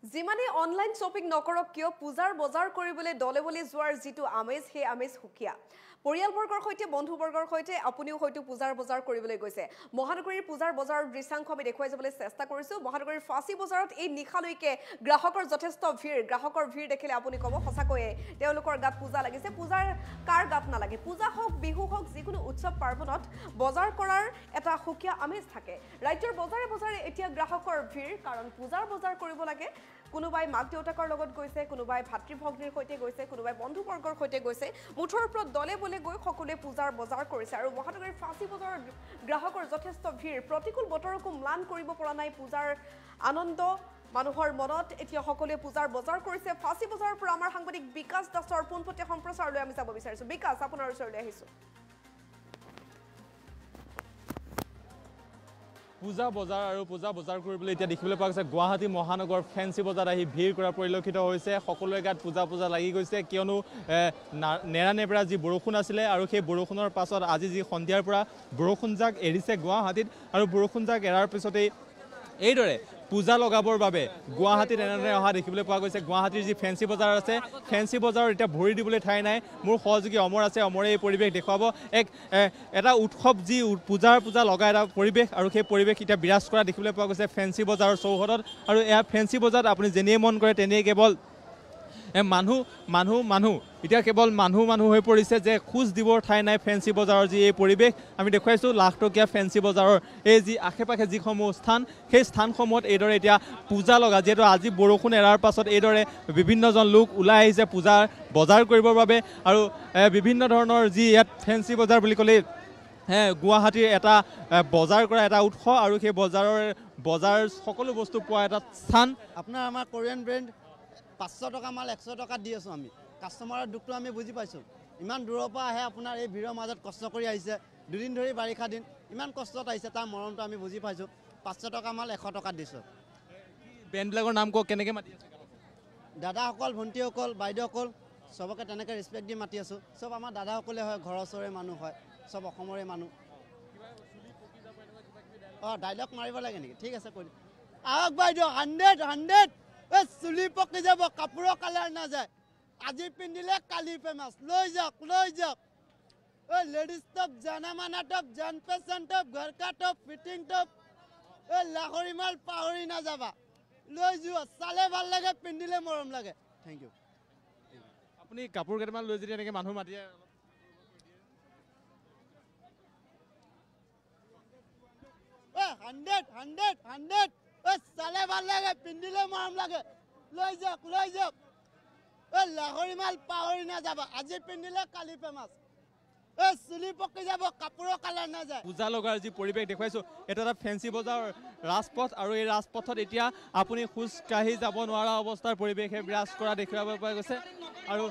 যিমানে online shopping নকৰক কিয় পূজাৰ বজাৰ কৰিবলৈ দলে বলে যোৱাৰ যিটো আমেজ সেই আমেজ সুকীয়া পৰিয়ালবৰ্গৰ সৈতে বন্ধুবৰ্গৰ সৈতে আপুনিও হয়তো পূজাৰ বজাৰ কৰিবলৈ গৈছে মহানগৰীৰ পূজাৰ বজাৰৰ দৃশ্যাংশ আমি দেখুৱাই যাবলৈ চেষ্টা কৰিছো মহানগৰীৰ ফাঁচী বজাৰত এই নিশালৈকে গ্ৰাহকৰ যথেষ্ট গ্ৰাহকৰ ভিৰ দেখিলে আপুনি ক'ব সঁচাকৈয়ে তেওঁলোকৰ গাত পূজা লাগিছে পূজাৰ কাৰ গাত নালাগে পূজা হওক বিহু হওক যিকোনো উৎসৱ পাৰ্বণত বজাৰ কৰাৰ এটা সুকীয়া আমেজ থাকে ৰাজ্যৰ বজাৰে বজাৰে এতিয়া গ্ৰাহকৰ ভিৰ কাৰণ পূজাৰ বজাৰ কৰিব লাগে কোনোবাই মাক দেউতাকৰ লগত গৈছে কোনোবাই ভাতৃ ভগ্নীৰ সৈতে গৈছে কোনোবাই বন্ধুবৰ্গৰ সৈতে গৈছে মুঠৰ ওপৰত দলে বলে গৈ সকলোৱে পূজাৰ বজাৰ কৰিছে আৰু মহানগৰীৰ ফাঁচী বজাৰৰ গ্ৰাহকৰ যথেষ্ট ভিৰ প্ৰতিকূল বতৰকো ম্লান কৰিব পৰা নাই পূজাৰ আনন্দ মানুহৰ মনত এতিয়া সকলোৱে পূজাৰ বজাৰ কৰিছে ফাঁচী বজাৰৰ পৰা আমাৰ সাংবাদিক বিকাশ দাসৰ পোনপটীয়া সম্প্ৰচাৰলৈ আমি যাব বিচাৰিছো বিকাশ আপোনাৰ ওচৰলৈ আহিছো পূজা বজাৰ আৰু পূজা বজাৰ কৰিবলৈ এতিয়া দেখিবলৈ পোৱা গৈছে গুৱাহাটী মহানগৰ ফেন্সি বজাৰত আহি ভিৰ কৰা পৰিলক্ষিত হৈছে সকলোৰে গাত পূজা লাগি গৈছে কিয়নো নেৰানেপেৰা যি বৰষুণ আছিলে আৰু সেই বৰষুণৰ পাছত আজি যি সন্ধিয়াৰ পৰা বৰষুণজাক এৰিছে গুৱাহাটীত আৰু বৰষুণজাক এৰাৰ পিছতেই এইদৰে পূজা লগাবৰ বাবে গুৱাহাটীত এনেদৰে অহা দেখিবলৈ পোৱা গৈছে গুৱাহাটীৰ যি ফেন্সি বজাৰ আছে ফেন্সি বজাৰত এতিয়া ভৰি দিবলৈ ঠাই নাই মোৰ সহযোগী অমৰ আছে অমৰে এই পৰিৱেশ দেখুৱাব এটা উৎসৱ যি পূজা লগা এটা পৰিৱেশ আৰু সেই পৰিৱেশ এতিয়া বিৰাজ কৰা দেখিবলৈ পোৱা গৈছে ফেন্সি বজাৰৰ চৌহদত আৰু এয়া ফেন্সি বজাৰত আপুনি যেনিয়ে মন কৰে তেনেই কেৱল মানুহ এতিয়া কেৱল মানুহ হৈ পৰিছে যে খোজ দিবৰ ঠাই নাই ফেন্সি বজাৰৰ যি এই পৰিৱেশ আমি দেখুৱাইছোঁ লাখটকীয়া ফেন্সি বজাৰৰ এই যি আশে পাশে যিসমূহ স্থান সেই স্থানসমূহত এইদৰে এতিয়া পূজা লগা যিহেতু আজি বৰষুণ এৰাৰ পাছত এইদৰে বিভিন্নজন লোক ওলাই আহিছে পূজাৰ বজাৰ কৰিবৰ বাবে আৰু বিভিন্ন ধৰণৰ যি ইয়াত ফেন্সি বজাৰ বুলি ক'লে গুৱাহাটীৰ এটা বজাৰ কৰা এটা উৎস আৰু সেই বজাৰ সকলো বস্তু পোৱা এটা স্থান আপোনাৰ আমাৰ কোৰিয়ান ব্ৰেণ্ড 500 টকা মাল 100 টকা দি আছোঁ আমি কাষ্টমাৰৰ দুখটো আমি বুজি পাইছোঁ ইমান দূৰৰ পৰা আহে আপোনাৰ এই ভিৰৰ মাজত কষ্ট কৰি আহিছে দুদিন ধৰি বাৰিষা দিন ইমান কষ্টত আহিছে তাৰ মৰমটো আমি বুজি পাইছোঁ 500 টকা মাল 100 টকাত দিছোঁ ব্ৰেণ্ডবিলাকৰ নাম কওক কেনেকৈ মাতি আছে দাদাসকল ভণ্টিসকল বাইদেউসকল চবকে তেনেকৈ ৰেচপেক্ট দি মাতি আছোঁ চব আমাৰ দাদাসকলে হয় ঘৰৰ ওচৰৰে মানুহ হয় চব অসমৰে মানুহ ডাইলগ মাৰিব লাগে নেকি ঠিক আছে কৈ আহক বাইদেউ 100 চুলি পকি যাব কাপোৰৰ কালাৰ নাযায় আজি পিন্ধিলে কালি ফেমাছ লৈ যাওক লেডিজ টপ জানামানা টপ জান পেচন টপ ঘৰ কা টপ ফিটিং টপ লাহৰি মাল পাহৰি নাযাবা লৈ যোৱা চালে ভাল লাগে পিন্ধিলে মৰম লাগে থেংক ইউ আপুনি কাপোৰ কেইটামান লৈ যদি এনেকৈ মানুহ মাতি 100 চালে ভাল লাগে পিন্ধিলে মৰম লাগে লৈ যাওক লাহৰি মাল পাহৰি নাযাবা আজি পিন্ধিলে কালি ফেমাছ চুলি পকি যাব কাপোৰৰ কালাৰ নাযায় পূজা লগাৰ যি পৰিৱেশ দেখুৱাইছোঁ এইটো এটা ফেন্সি বজাৰ ৰাজপথ আৰু এই ৰাজপথত এতিয়া আপুনি খোজকাঢ়ি যাব নোৱাৰা অৱস্থাৰ পৰিৱেশে বিৰাজ কৰা দেখিব পোৱা গৈছে আৰু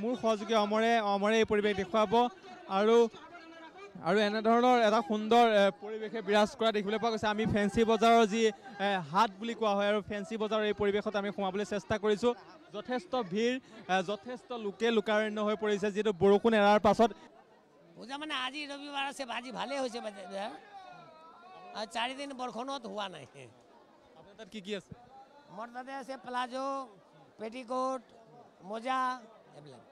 মোৰ সহযোগী অমৰে এই পৰিৱেশ দেখুৱাব আৰু এনেধৰণৰ এটা সুন্দৰ পৰিৱেশে বিৰাজ কৰা দেখিবলৈ পোৱা গৈছে আমি ফেন্সি বজাৰৰ যি হাট বুলি কোৱা হয় আৰু ফেন্সি বজাৰৰ এই পৰিৱেশত আমি সোমাবলৈ চেষ্টা কৰিছোঁ যথেষ্ট ভিৰ যথেষ্ট লোকাৰণ্য হৈ পৰিছে যিহেতু বৰষুণ এৰাৰ পাছত পূজা মানে আজি ৰবিবাৰ আছে আজি ভালেই হৈছে 4 দিন বৰষুণত হোৱা নাই আপোনাৰ তাত কি আছে মোৰ তাতে আছে প্লাজো পেটিকোট মোজা এইবিলাক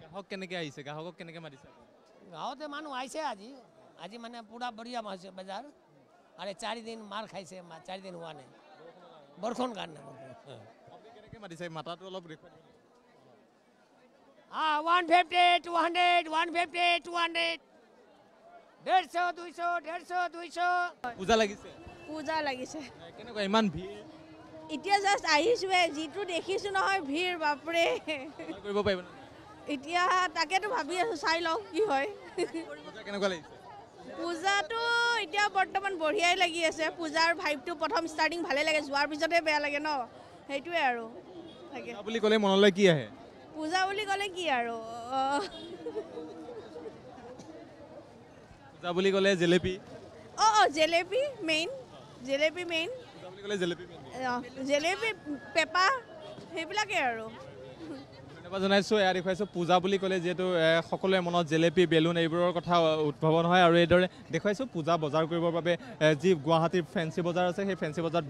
গ্ৰাহক কেনেকৈ আহিছে গ্ৰাহকক কেনেকৈ মাতিছে গাঁৱতে মানুহ আহিছে আজি মানে পুৰা বঢ়িয়া হৈছে বজাৰ আৰু 4 দিন মাৰ খাইছে 4 দিন হোৱা নাই বৰষুণ কাৰণে কেনেকৈ মাতিছে মাতাটো অলপ দেখুৱাই 150 200 150 200 150 200 150 পূজা লাগিছে কেনেকুৱা ইমান ভিৰ এতিয়া জাষ্ট আহিছোৱে যিটো দেখিছো নহয় ভিৰ বাপৰে কৰিব পাৰিব এতিয়া তাকেতো ভাবি আছো চাই লওঁ কি হয় কেনেকুৱা লাগিছে পূজাটো এতিয়া বৰ্তমান বঢ়িয়াই লাগি আছে পূজাৰ ভাইবটো প্ৰথম ষ্টাৰ্টিং ভালে লাগে যোৱাৰ পিছতে বেয়া লাগে ন সেইটোৱে আৰু থাকে বুলি ক'লে মনলৈ কি আহে পূজা বুলি ক'লে কি আৰু পূজা বুলি ক'লে জেলেপি জেলেপি মেইন পূজা বুলি ক'লে জেলেপি পেপা সেইবিলাকে আৰু ধন্যবাদ জনাইছোঁ এয়া দেখুৱাইছোঁ পূজা বুলি ক'লে যিহেতু সকলোৰে মনত জেলেপি বেলুন এইবোৰৰ কথা উদ্ভাৱন হয় আৰু এইদৰে দেখুৱাইছোঁ পূজা বজাৰ কৰিবৰ বাবে যি গুৱাহাটীৰ ফেন্সি বজাৰ আছে সেই ফেন্সি বজাৰত